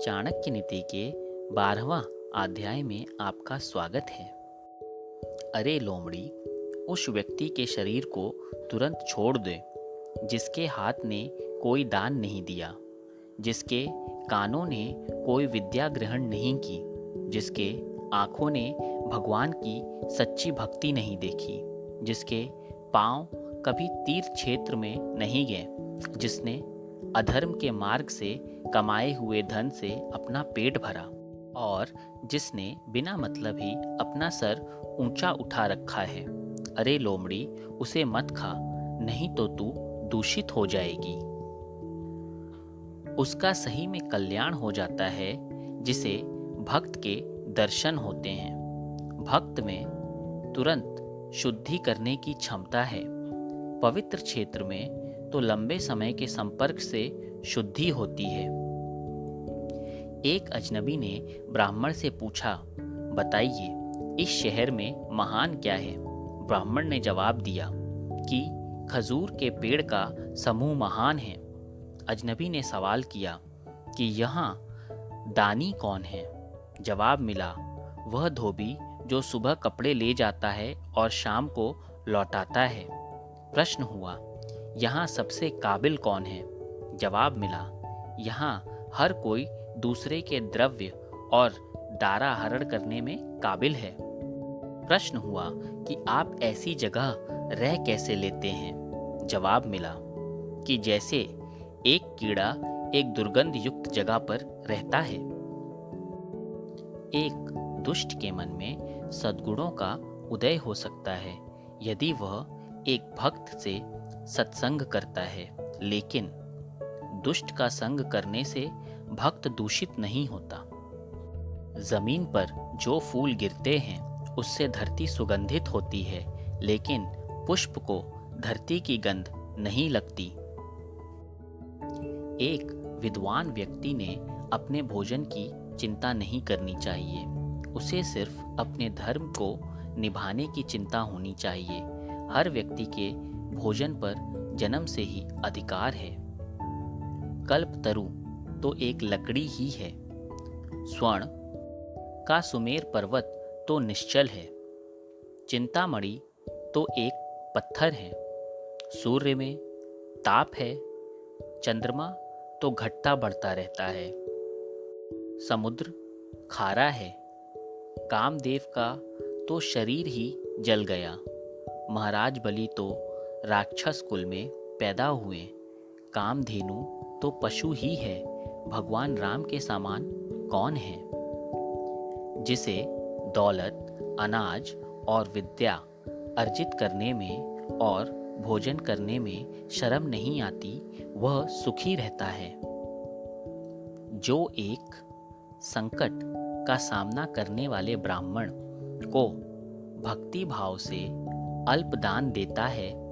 चाणक्य नीति के 12वां अध्याय में आपका स्वागत है। अरे लोमड़ी, उस व्यक्ति के शरीर को तुरंत छोड़ दे जिसके हाथ ने कोई दान नहीं दिया, जिसके कानों ने कोई विद्या ग्रहण नहीं की, जिसके आँखों ने भगवान की सच्ची भक्ति नहीं देखी, जिसके पांव कभी तीर्थ क्षेत्र में नहीं गए, जिसने अधर्म के मार्ग से कमाए हुए धन से अपना पेट भरा और जिसने बिना मतलब ही अपना सर ऊंचा उठा रखा है। अरे लोमड़ी, उसे मत खा, नहीं तो तू दूषित हो जाएगी। उसका सही में कल्याण हो जाता है जिसे भक्त के दर्शन होते हैं। भक्त में तुरंत शुद्धि करने की क्षमता है। पवित्र क्षेत्र में तो लंबे समय के संपर्क से शुद्धि होती है। एक अजनबी ने ब्राह्मण से पूछा, बताइए, इस शहर में महान क्या है? ब्राह्मण ने जवाब दिया कि खजूर के पेड़ का समूह महान है। अजनबी ने सवाल किया कि यहाँ दानी कौन है? जवाब मिला, वह धोबी जो सुबह कपड़े ले जाता है और शाम को लौटाता है। प्रश्न हुआ, यहाँ सबसे काबिल कौन है? जवाब मिला, यहाँ हर कोई दूसरे के द्रव्य और दारा हरण करने में काबिल है। प्रश्न हुआ कि आप ऐसी जगह रह कैसे लेते हैं? जवाब मिला कि जैसे एक कीड़ा एक दुर्गंध युक्त जगह पर रहता है। एक दुष्ट के मन में सद्गुणों का उदय हो सकता है यदि वह एक भक्त से सत्संग करता है, लेकिन दुष्ट का संग करने से भक्त दूषित नहीं होता। जमीन पर जो फूल गिरते हैं उससे धरती सुगंधित होती है, लेकिन पुष्प को धरती की गंध नहीं लगती। एक विद्वान व्यक्ति ने अपने भोजन की चिंता नहीं करनी चाहिए। उसे सिर्फ अपने धर्म को निभाने की चिंता होनी चाहिए। हर व्यक्ति के भोजन पर जन्म से ही अधिकार है। कल्पतरु तो एक लकड़ी ही है। स्वर्ण का सुमेर पर्वत तो निश्चल है। चिंतामणि तो एक पत्थर है। सूर्य में ताप है। चंद्रमा तो घटता बढ़ता रहता है। समुद्र खारा है। कामदेव का तो शरीर ही जल गया। महाराज बलि तो राक्षस कुल में पैदा हुए। कामधेनु तो पशु ही है। भगवान राम के समान कौन है? जिसे दौलत, अनाज और विद्या अर्जित करने में और भोजन करने में शर्म नहीं आती, वह सुखी रहता है। जो एक संकट का सामना करने वाले ब्राह्मण को भक्ति भाव से अल्प दान देता है,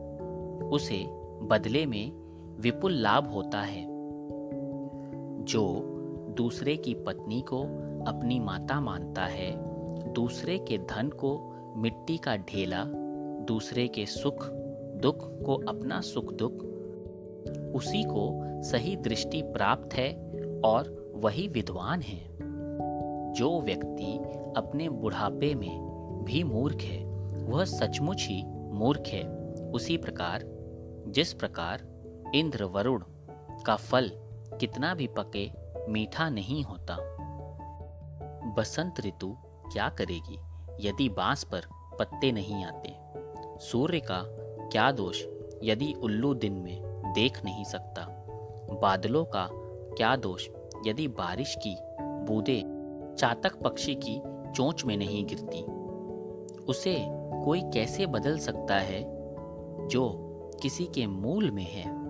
उसे बदले में विपुल लाभ होता है। जो दूसरे की पत्नी को अपनी माता मानता है, दूसरे के धन को मिट्टी का ढेला, दूसरे के सुख दुख को अपना सुख दुख, उसी को सही दृष्टि प्राप्त है और वही विद्वान है। जो व्यक्ति अपने बुढ़ापे में भी मूर्ख है, वह सचमुच ही मूर्ख है। उसी प्रकार जिस प्रकार इंद्र वरुण का फल कितना भी पके मीठा नहीं होता। बसंत ऋतु क्या करेगी यदि बांस पर पत्ते नहीं आते? सूर्य का क्या दोष यदि उल्लू दिन में देख नहीं सकता? बादलों का क्या दोष यदि बारिश की बूंदें चातक पक्षी की चोंच में नहीं गिरती? उसे कोई कैसे बदल सकता है जो किसी के मूल में है?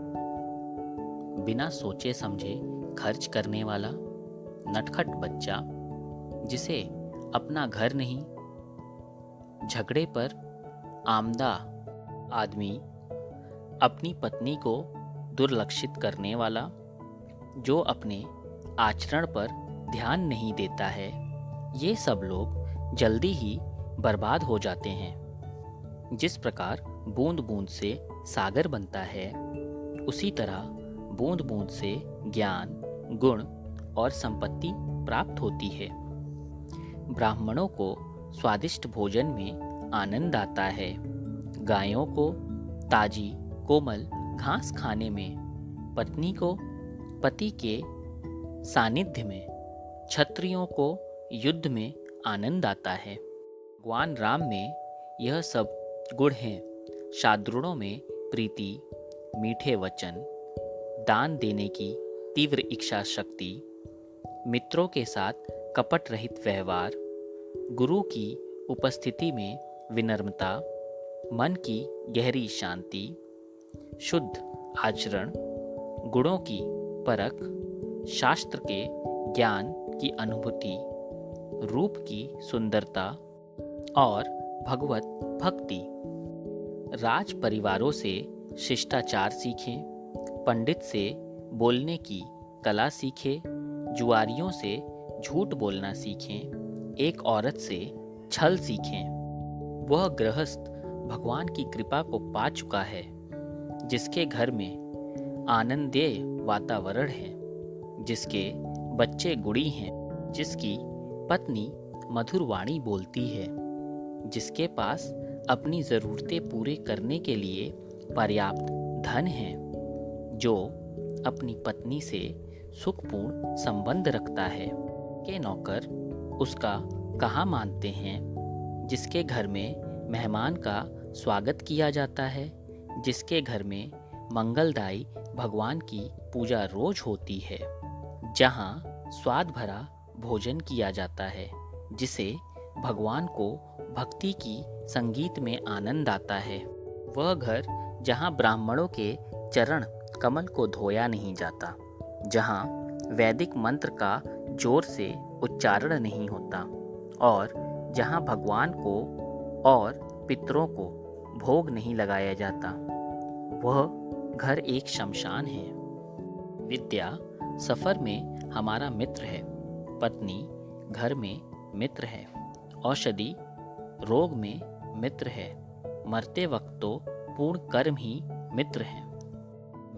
बिना सोचे समझे खर्च करने वाला नटखट बच्चा, जिसे अपना घर नहीं, झगड़े पर आमदा आदमी, अपनी पत्नी को दुर्लक्षित करने वाला, जो अपने आचरण पर ध्यान नहीं देता है, ये सब लोग जल्दी ही बर्बाद हो जाते हैं। जिस प्रकार बूंद बूंद से सागर बनता है, उसी तरह बूंद बूंद से ज्ञान, गुण और संपत्ति प्राप्त होती है। ब्राह्मणों को स्वादिष्ट भोजन में आनंद आता है। गायों को ताजी कोमल घास खाने में, पत्नी को पति के सानिध्य में, क्षत्रियों को युद्ध में आनंद आता है। भगवान राम में यह सब गुण हैं। शाद्रुणों में प्रीति, मीठे वचन, दान देने की तीव्र इच्छा शक्ति, मित्रों के साथ कपट रहित व्यवहार, गुरु की उपस्थिति में विनम्रता, मन की गहरी शांति, शुद्ध आचरण, गुणों की परख, शास्त्र के ज्ञान की अनुभूति, रूप की सुंदरता और भगवत भक्ति। राज परिवारों से शिष्टाचार सीखें, पंडित से बोलने की कला सीखें, जुआरियों से झूठ बोलना सीखें, एक औरत से छल सीखें। वह गृहस्थ भगवान की कृपा को पा चुका है, जिसके घर में आनंदमय वातावरण है, जिसके बच्चे गुणी हैं, जिसकी पत्नी मधुर वाणी बोलती है, जिसके पास अपनी ज़रूरतें पूरे करने के लिए पर्याप्त धन है, जो अपनी पत्नी से सुखपूर्ण संबंध रखता है, के नौकर उसका कहाँ मानते हैं, जिसके घर में मेहमान का स्वागत किया जाता है, जिसके घर में मंगलदायी भगवान की पूजा रोज होती है, जहाँ स्वाद भरा भोजन किया जाता है, जिसे भगवान को भक्ति की संगीत में आनंद आता है। वह घर जहाँ ब्राह्मणों के चरण कमल को धोया नहीं जाता, जहाँ वैदिक मंत्र का जोर से उच्चारण नहीं होता और जहाँ भगवान को और पितरों को भोग नहीं लगाया जाता, वह घर एक शमशान है। विद्या सफर में हमारा मित्र है, पत्नी घर में मित्र है, औषधि रोग में मित्र है, मरते वक्त तो पूर्ण कर्म ही मित्र हैं।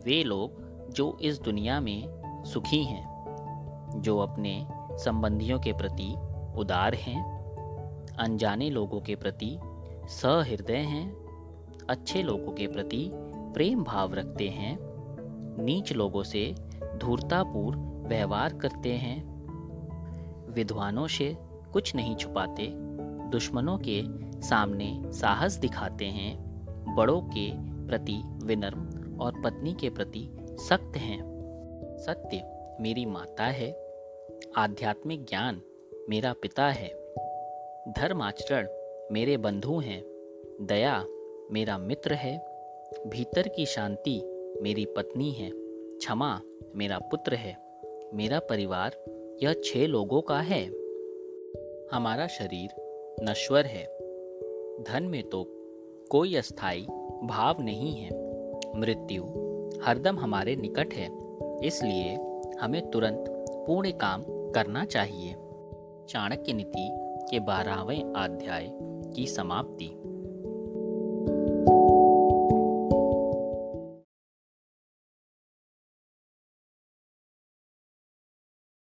वे लोग जो इस दुनिया में सुखी हैं, जो अपने संबंधियों के प्रति उदार हैं, अनजाने लोगों के प्रति सहृदय हैं, अच्छे लोगों के प्रति प्रेम भाव रखते हैं, नीच लोगों से धूर्ततापूर्ण व्यवहार करते हैं, विद्वानों से कुछ नहीं छुपाते, दुश्मनों के सामने साहस दिखाते हैं, बड़ों के प्रति विनम्र और पत्नी के प्रति सख्त हैं। सत्य मेरी माता है, आध्यात्मिक ज्ञान मेरा पिता है, धर्माचरण मेरे बंधु हैं, दया मेरा मित्र है, भीतर की शांति मेरी पत्नी है, क्षमा मेरा पुत्र है, मेरा परिवार यह 6 लोगों का है। हमारा शरीर नश्वर है, धन में तो कोई अस्थाई भाव नहीं है, मृत्यु हरदम हमारे निकट है, इसलिए हमें तुरंत पूर्ण काम करना चाहिए। चाणक्य नीति के 12वें अध्याय की समाप्ति।